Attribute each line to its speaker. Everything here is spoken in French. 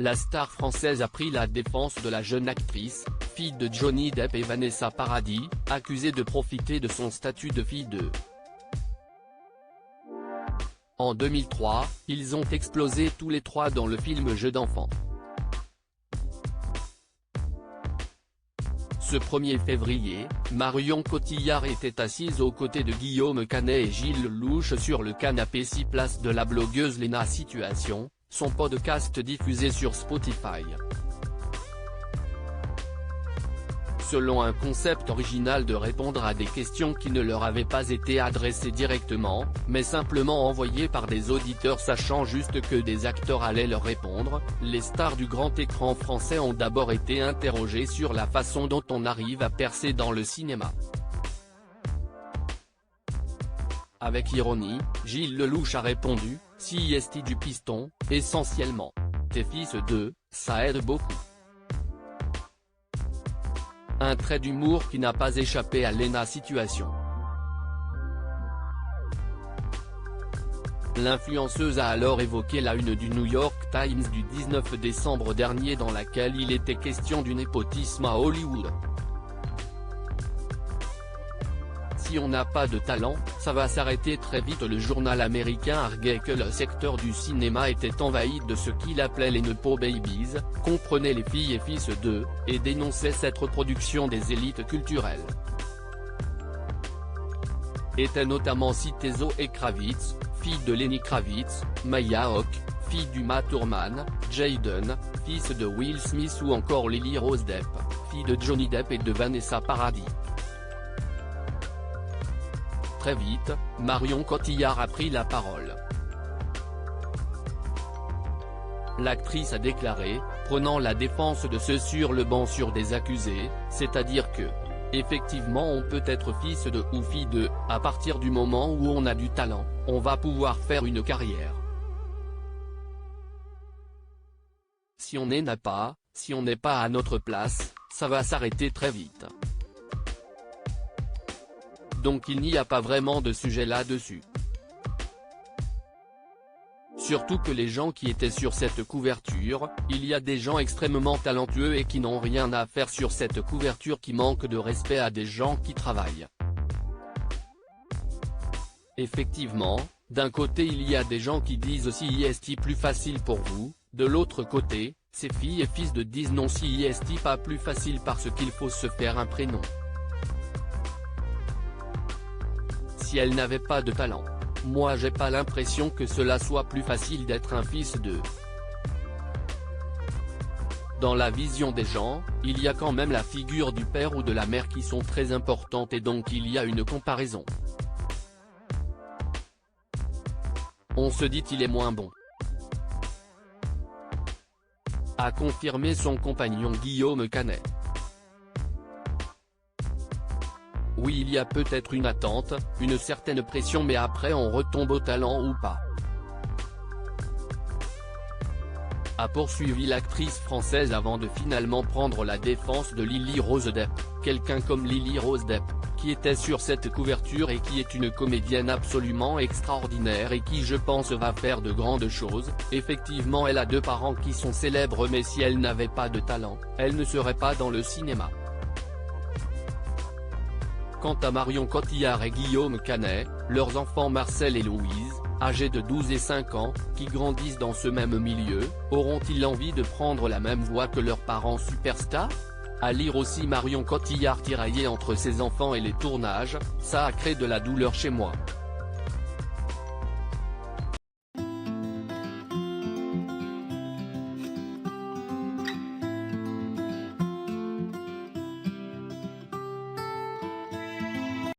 Speaker 1: La star française a pris la défense de la jeune actrice, fille de Johnny Depp et Vanessa Paradis, accusée de profiter de son statut de fille de. En 2003, ils ont explosé tous les trois dans le film Jeux d'enfant. Ce 1er février, Marion Cotillard était assise aux côtés de Guillaume Canet et Gilles Lelouch sur le canapé 6 place de la blogueuse Léna Situation, son podcast diffusé sur Spotify. Selon un concept original de répondre à des questions qui ne leur avaient pas été adressées directement, mais simplement envoyées par des auditeurs sachant juste que des acteurs allaient leur répondre, les stars du grand écran français ont d'abord été interrogées sur la façon dont on arrive à percer dans le cinéma. Avec ironie, Gilles Lelouch a répondu, « Si est du piston, essentiellement. T'es fils de, ça aide beaucoup. » Un trait d'humour qui n'a pas échappé à Léna Situation. L'influenceuse a alors évoqué la une du New York Times du 19 décembre dernier dans laquelle il était question du népotisme à Hollywood. Si on n'a pas de talent, ça va s'arrêter très vite. Le journal américain arguait que le secteur du cinéma était envahi de ce qu'il appelait les nepo babies, comprenait les filles et fils d'eux, et dénonçait cette reproduction des élites culturelles. Étaient notamment cités Zoé Kravitz, fille de Lenny Kravitz, Maya Hawke, fille d'Uma Thurman, Jaden, fils de Will Smith ou encore Lily Rose Depp, fille de Johnny Depp et de Vanessa Paradis. Très vite, Marion Cotillard a pris la parole. L'actrice a déclaré, prenant la défense de ceux sur le banc sur des accusés, c'est-à-dire que, effectivement on peut être fils de ou fille de, à partir du moment où on a du talent, on va pouvoir faire une carrière. Si on n'a pas, si on n'est pas à notre place, ça va s'arrêter très vite. Donc il n'y a pas vraiment de sujet là-dessus. Surtout que les gens qui étaient sur cette couverture, il y a des gens extrêmement talentueux et qui n'ont rien à faire sur cette couverture qui manque de respect à des gens qui travaillent. Effectivement, d'un côté il y a des gens qui disent si est plus facile pour vous, de l'autre côté, ces filles et fils de disent non si est pas plus facile parce qu'il faut se faire un prénom. Si elle n'avait pas de talent. Moi j'ai pas l'impression que cela soit plus facile d'être un fils de. Dans la vision des gens, il y a quand même la figure du père ou de la mère qui sont très importantes et donc il y a une comparaison. On se dit il est moins bon. A confirmé son compagnon Guillaume Canet. Oui il y a peut-être une attente, une certaine pression mais après on retombe au talent ou pas. A poursuivi l'actrice française avant de finalement prendre la défense de Lily Rose Depp, quelqu'un comme Lily Rose Depp, qui était sur cette couverture et qui est une comédienne absolument extraordinaire et qui je pense va faire de grandes choses. Effectivement elle a 2 parents qui sont célèbres mais si elle n'avait pas de talent, elle ne serait pas dans le cinéma. Quant à Marion Cotillard et Guillaume Canet, leurs enfants Marcel et Louise, âgés de 12 et 5 ans, qui grandissent dans ce même milieu, auront-ils envie de prendre la même voie que leurs parents superstars? À lire aussi Marion Cotillard tiraillée entre ses enfants et les tournages, ça a créé de la douleur chez moi.